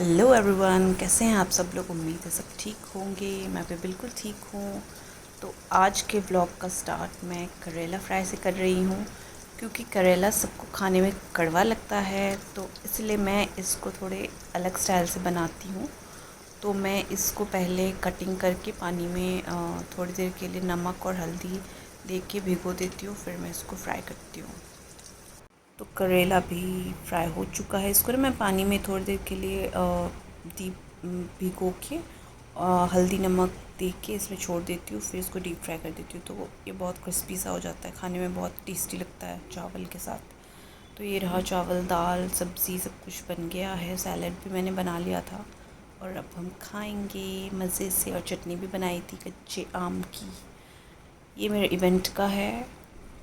Hello everyone, कैसे हैं आप सब लोग। उम्मीद है सब ठीक होंगे। मैं भी बिल्कुल ठीक हूँ। तो आज के ब्लॉग का स्टार्ट मैं करेला फ्राई से कर रही हूँ, क्योंकि करेला सबको खाने में कड़वा लगता है, तो इसलिए मैं इसको थोड़े अलग स्टाइल से बनाती हूँ। तो मैं इसको पहले कटिंग करके पानी में थोड़ी देर के लिए नमक और हल्दी दे के भिगो देती हूँ, फिर मैं इसको फ्राई करती हूँ। तो करेला भी फ्राई हो चुका है। इसको ना मैं पानी में थोड़ी देर के लिए डीप भिगो के हल्दी नमक दे के इसमें छोड़ देती हूँ, फिर इसको डीप फ्राई कर देती हूँ। तो ये बहुत क्रिस्पी सा हो जाता है, खाने में बहुत टेस्टी लगता है चावल के साथ। तो ये रहा चावल, दाल, सब्ज़ी सब कुछ बन गया है। सैलड भी मैंने बना लिया था और अब हम खाएंगे मज़े से। और चटनी भी बनाई थी कच्चे आम की। ये मेरे इवेंट का है,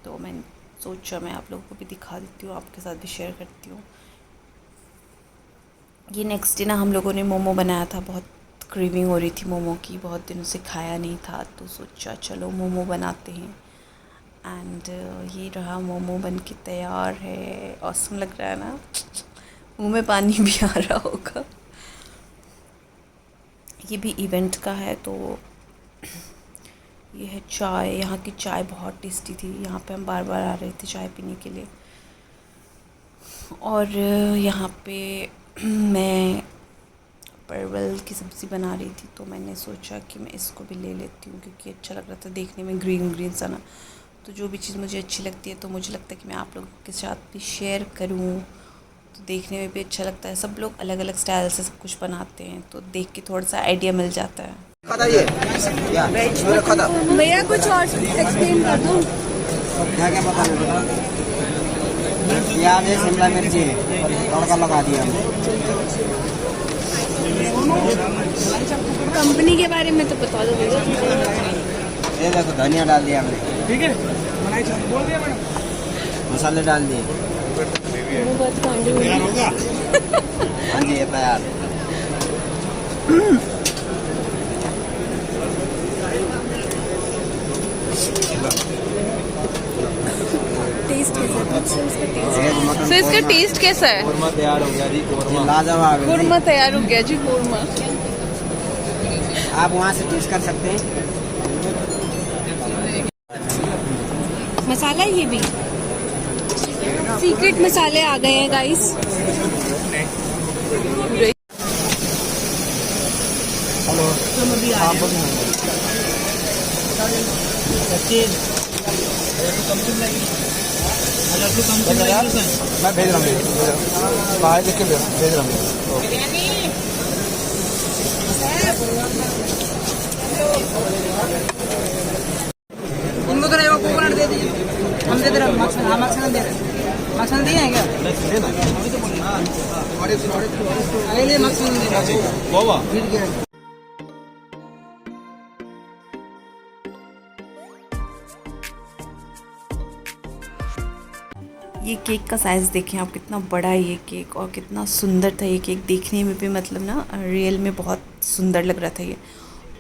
तो मैं सोचा मैं आप लोगों को भी दिखा देती हूँ, आपके साथ भी शेयर करती हूँ। ये नेक्स्ट डे ना हम लोगों ने मोमो बनाया था। बहुत क्रेविंग हो रही थी मोमो की, बहुत दिनों से खाया नहीं था, तो सोचा चलो मोमो बनाते हैं। एंड ये रहा मोमो बन के तैयार है। ऑसम लग रहा है ना, मुंह में पानी भी आ रहा होगा। ये भी इवेंट का है। तो ये है चाय। यहाँ की चाय बहुत टेस्टी थी, यहाँ पे हम बार बार आ रहे थे चाय पीने के लिए। और यहाँ पे मैं परवल की सब्ज़ी बना रही थी, तो मैंने सोचा कि मैं इसको भी ले लेती हूँ, क्योंकि अच्छा लग रहा था देखने में, ग्रीन ग्रीन सा ना। तो जो भी चीज़ मुझे अच्छी लगती है तो मुझे लगता है कि मैं आप लोगों के साथ भी शेयर करूँ, तो देखने में भी अच्छा लगता है। सब लोग अलग अलग स्टाइल से सब कुछ बनाते हैं, तो देख के थोड़ा सा आइडिया मिल जाता है। भैया कुछ और एक्सप्लेन कर दो। क्या क्या पता प्याज है, शिमला मिर्ची है, तड़का लगा दिया हमने। कंपनी के बारे में तो बता दो भैया। ये देखो धनिया डाल दिया हमने, ठीक है, मसाले डाल दिए। हाँ जी, ये तैयार। टेस्ट कैसा है? तो इसका टेस्ट कैसा है? कोरमा तैयार हो गया जी, लाजवाब है। कोरमा तैयार हो गया जी, कोरमा। आप वहाँ से टेस्ट कर सकते हैं। मसाला ये भी सीक्रेट मसाले आ गए हैं गाइस। हेलो, मैं भेज रहा हूँ, बाहर देख के भेज रहा हूँ। इनको तो वो कोकोनट दे दीजिए, हम दे दे रहे हैं मक्खन। हाँ, मक्खन दे रहे हैं। मक्खन दिए हैं क्या? अरे मक्खन दे रहे हैं। ये केक का साइज़ देखें आप, कितना बड़ा है ये केक, और कितना सुंदर था ये केक देखने में भी, मतलब ना रियल में बहुत सुंदर लग रहा था ये।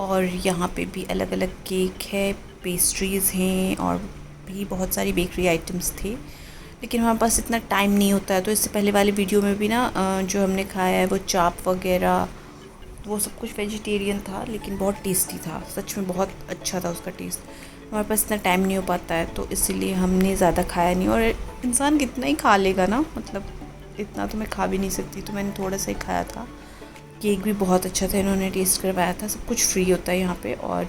और यहाँ पे भी अलग अलग केक है, पेस्ट्रीज़ हैं, और भी बहुत सारी बेकरी आइटम्स थे, लेकिन हमारे पास इतना टाइम नहीं होता है। तो इससे पहले वाले वीडियो में भी ना जो हमने खाया है वो चाप वगैरह, वो सब कुछ वेजिटेरियन था, लेकिन बहुत टेस्टी था, सच में बहुत अच्छा था उसका टेस्ट। हमारे पास इतना टाइम नहीं हो पाता है, तो इसीलिए हमने ज़्यादा खाया नहीं। और इंसान कितना ही खा लेगा ना, मतलब इतना तो मैं खा भी नहीं सकती, तो मैंने थोड़ा सा ही खाया था। केक भी बहुत अच्छा था, इन्होंने टेस्ट करवाया था। सब कुछ फ्री होता है यहाँ पे। और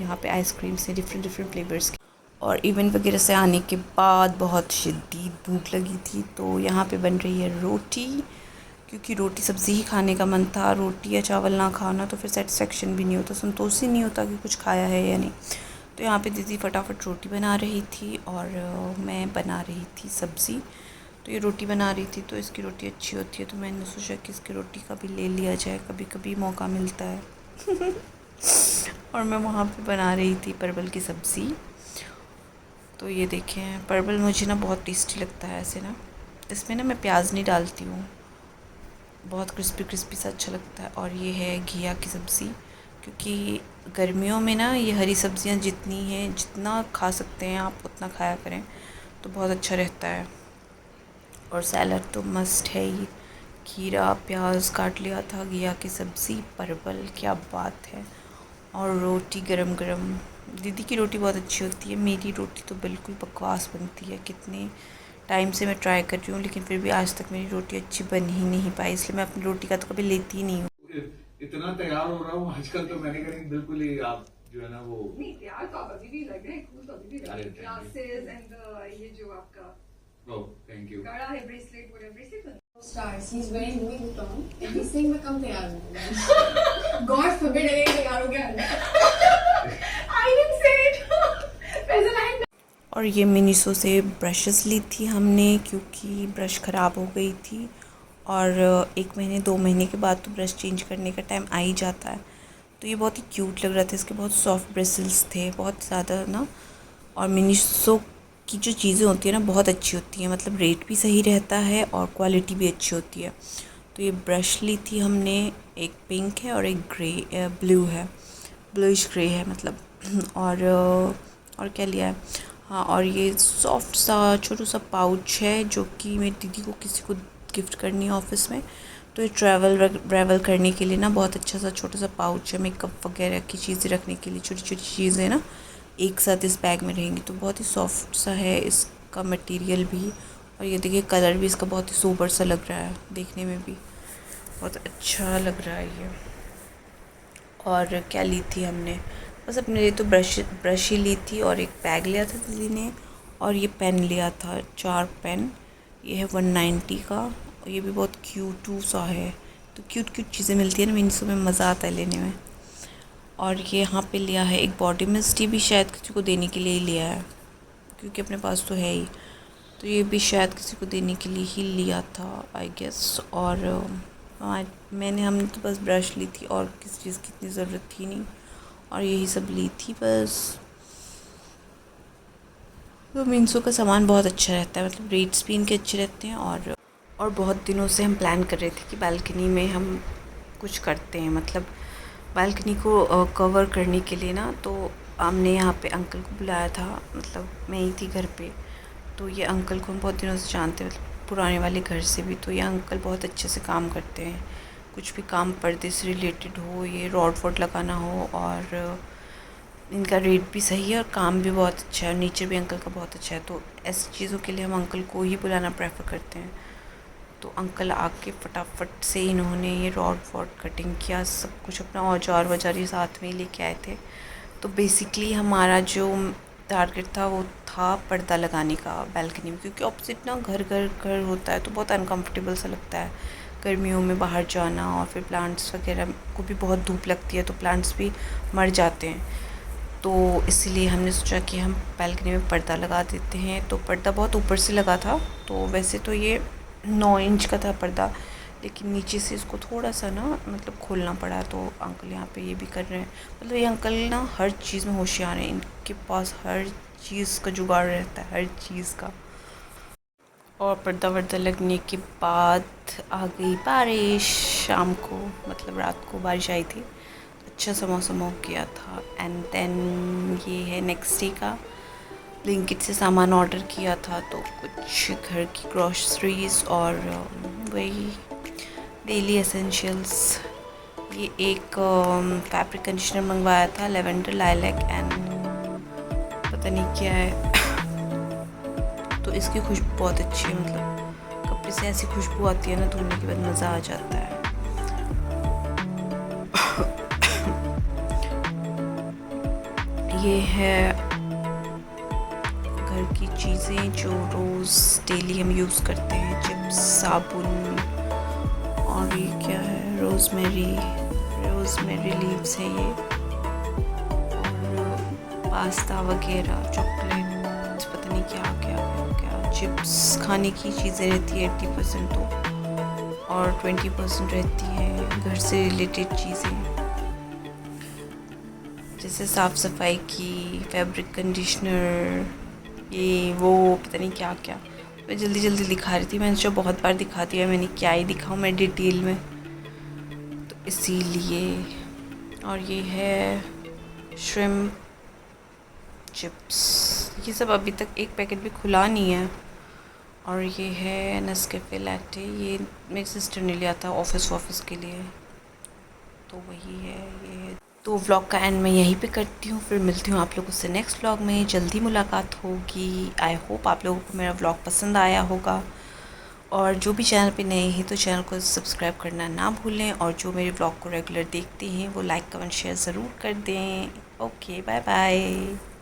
यहाँ पे आइसक्रीम्स हैं डिफरेंट डिफरेंट फ्लेवर्स की। और इवेंट वगैरह से आने के बाद बहुत शदीद भूख लगी थी, तो यहाँ पे बन रही है रोटी, क्योंकि रोटी सब्ज़ी ही खाने का मन था। रोटी या चावल ना खाना तो फिर सेटिस्फेक्शन भी नहीं होता, संतोष ही नहीं होता कि कुछ खाया है या नहीं। तो यहाँ पे दीदी फटाफट रोटी बना रही थी और मैं बना रही थी सब्ज़ी। तो ये रोटी बना रही थी, तो इसकी रोटी अच्छी होती है, तो मैंने सोचा कि इसकी रोटी का भी ले लिया जाए, कभी कभी मौका मिलता है। और मैं वहाँ पे बना रही थी परवल की सब्ज़ी। तो ये देखें, परवल मुझे ना बहुत टेस्टी लगता है ऐसे ना, इसमें ना मैं प्याज नहीं डालती हूँ, बहुत क्रिस्पी क्रिस्पी सा अच्छा लगता है। और ये है घिया की सब्ज़ी, क्योंकि गर्मियों में ना ये हरी सब्ज़ियाँ जितनी हैं, जितना खा सकते हैं आप उतना खाया करें, तो बहुत अच्छा रहता है। और सैलड तो मस्ट है ही, खीरा प्याज काट लिया था, घिया की सब्ज़ी, परवल, क्या बात है। और रोटी गरम गरम। दीदी की रोटी बहुत अच्छी होती है, मेरी रोटी तो बिल्कुल बकवास बनती है। कितने टाइम से मैं ट्राई कर रही हूँ लेकिन फिर भी आज तक मेरी रोटी अच्छी बन ही नहीं पाई, इसलिए मैं अपनी रोटी का तो कभी लेती ही नहीं हूँ। इतना तैयार हो रहा हूँ आजकल, तो मैंने कहा बिल्कुल ही आप जो है ना वो नहीं तैयार तो आप अभी भी लग रहे हैं, cool तो अभी भी लग रहे अरे, हैं। thank you. Glasses and ये जो आपका ओह थैंक यू। कड़ा है bracelet, whatever bracelet Stars. He's wearing Louis Vuitton and he's saying मैं कम तैयार हूँ। God forbid अगर ये तैयार हो गया। I didn't say it. Present I और ये मिनीसो से ब्रशेस ली थी हमने क्योंकि ब्रश ख़राब हो गई थी, और 1 महीने 2 महीने के बाद तो ब्रश चेंज करने का टाइम आ ही जाता है। तो ये बहुत ही क्यूट लग रहा था, इसके बहुत सॉफ्ट ब्रिसल्स थे, बहुत ज़्यादा ना। और मिनीसो की जो चीज़ें होती है ना बहुत अच्छी होती हैं, मतलब रेट भी सही रहता है और क्वालिटी भी अच्छी होती है। तो ये ब्रश ली थी हमने, एक पिंक है और एक ग्रे ब्लू है, ब्लूइश ग्रे है मतलब। और क्या लिया है, हाँ, और ये सॉफ्ट सा छोटा सा पाउच है जो कि मेरी दीदी को किसी को गिफ्ट करनी है ऑफिस में। तो ये ट्रैवल करने के लिए ना बहुत अच्छा सा छोटा सा पाउच है, मेकअप वगैरह की चीज़ें रखने के लिए, छोटी छोटी चीज़ें ना एक साथ इस बैग में रहेंगी। तो बहुत ही सॉफ्ट सा है इसका मटेरियल भी, और ये देखिए कलर भी इसका बहुत ही सोबर सा लग रहा है, देखने में भी बहुत अच्छा लग रहा है ये। और क्या ली थी हमने, बस अपने लिए तो ब्रश ही ली थी, और एक बैग लिया था दीदी ने, और ये पेन लिया था, 4 पेन। ये है 190 का, और ये भी बहुत क्यूट सा है। तो क्यूट चीज़ें मिलती है ना मिनीसो में, मज़ा आता है लेने में। और ये यहाँ पे लिया है एक बॉडी मिस्ट, भी शायद किसी को देने के लिए ही लिया है क्योंकि अपने पास तो है ही। तो ये भी शायद किसी को देने के लिए ही लिया था आई गेस। और हमने तो बस ब्रश ली थी और किसी चीज़ की इतनी ज़रूरत थी नहीं, और यही सब ली थी बस। तो मिनीसो का सामान बहुत अच्छा रहता है, मतलब रेट्स भी इनके अच्छे रहते हैं। और बहुत दिनों से हम प्लान कर रहे थे कि बालकनी में हम कुछ करते हैं, मतलब बालकनी को कवर करने के लिए ना। तो हमने यहाँ पे अंकल को बुलाया था, मतलब मैं ही थी घर पे। तो ये अंकल को हम बहुत दिनों से जानते हैं, मतलब पुराने वाले घर से भी। तो ये अंकल बहुत अच्छे से काम करते हैं, कुछ भी काम पर्दे से रिलेटेड हो, ये रॉड वॉड लगाना हो, और इनका रेट भी सही है और काम भी बहुत अच्छा है, नेचर भी अंकल का बहुत अच्छा है। तो ऐसी चीज़ों के लिए हम अंकल को ही बुलाना प्रेफर करते हैं। तो अंकल आके फटाफट से इन्होंने ये रॉड वॉड कटिंग किया, सब कुछ अपना औजार वजार ये साथ में ही लेके आए थे। तो बेसिकली हमारा जो टारगेट था वो था पर्दा लगाने का बालकनी में, क्योंकि ऑपोजिट ना घर होता है तो बहुत अनकंफर्टेबल सा लगता है गर्मियों में बाहर जाना, और फिर प्लांट्स वगैरह को भी बहुत धूप लगती है तो प्लांट्स भी मर जाते हैं। तो इसलिए हमने सोचा कि हम बालकनी में पर्दा लगा देते हैं। तो पर्दा बहुत ऊपर से लगा था, तो वैसे तो ये 9 इंच का था पर्दा, लेकिन नीचे से इसको थोड़ा सा ना मतलब खोलना पड़ा। तो अंकल यहाँ पे ये भी कर रहे हैं, मतलब ये अंकल ना हर चीज़ में होशियार हैं, इनके पास हर चीज़ का जुगाड़ रहता है, हर चीज़ का। और पर्दा वर्दा लगने के बाद आ गई बारिश, शाम को मतलब रात को बारिश आई थी, अच्छा सा मौसम हो गया था। एंड देन ये है नेक्स्ट डे का, ब्लिंकिट से सामान ऑर्डर किया था, तो कुछ घर की ग्रॉसरीज और वही डेली एसेंशियल्स। ये एक फैब्रिक कंडीशनर मंगवाया था, लेवेंडर लाइलैक एंड पता नहीं क्या है। तो इसकी खुशबू बहुत अच्छी है, मतलब कपड़े से ऐसी खुशबू आती है ना, धोने के बाद मज़ा आ जाता है। ये है घर की चीज़ें जो रोज़ डेली हम यूज़ करते हैं, चिप्स, साबुन, और ये क्या है, रोज़मेरी लीव्स है ये, और पास्ता वगैरह, चॉकलेट, पता नहीं क्या चिप्स, खाने की चीज़ें रहती है 80% तो, और 20% रहती है घर से रिलेटेड चीज़ें, जैसे साफ़ सफाई की, फैब्रिक कंडीशनर, ये वो पता नहीं क्या क्या। मैं जल्दी दिखा रही थी, मैंने जो बहुत बार दिखा दिया, मैंने क्या ही दिखाऊँ मैं डिटेल में, तो इसीलिए। और ये है श्रिम्प चिप्स, ये सब अभी तक एक पैकेट भी खुला नहीं है, और ये है नेस्कैफे लैटे, ये मेरी सिस्टर ने लिया था ऑफिस के लिए, तो वही है ये है। तो व्लॉग का एंड मैं यहीं पे करती हूँ, फिर मिलती हूँ आप लोगों से नेक्स्ट व्लॉग में, जल्दी मुलाकात होगी। आई होप आप लोगों को मेरा व्लॉग पसंद आया होगा, और जो भी चैनल पे नए हैं तो चैनल को सब्सक्राइब करना ना भूलें, और जो मेरे व्लॉग को रेगुलर देखते हैं वो लाइक कमेंट शेयर ज़रूर कर दें। Okay, bye bye.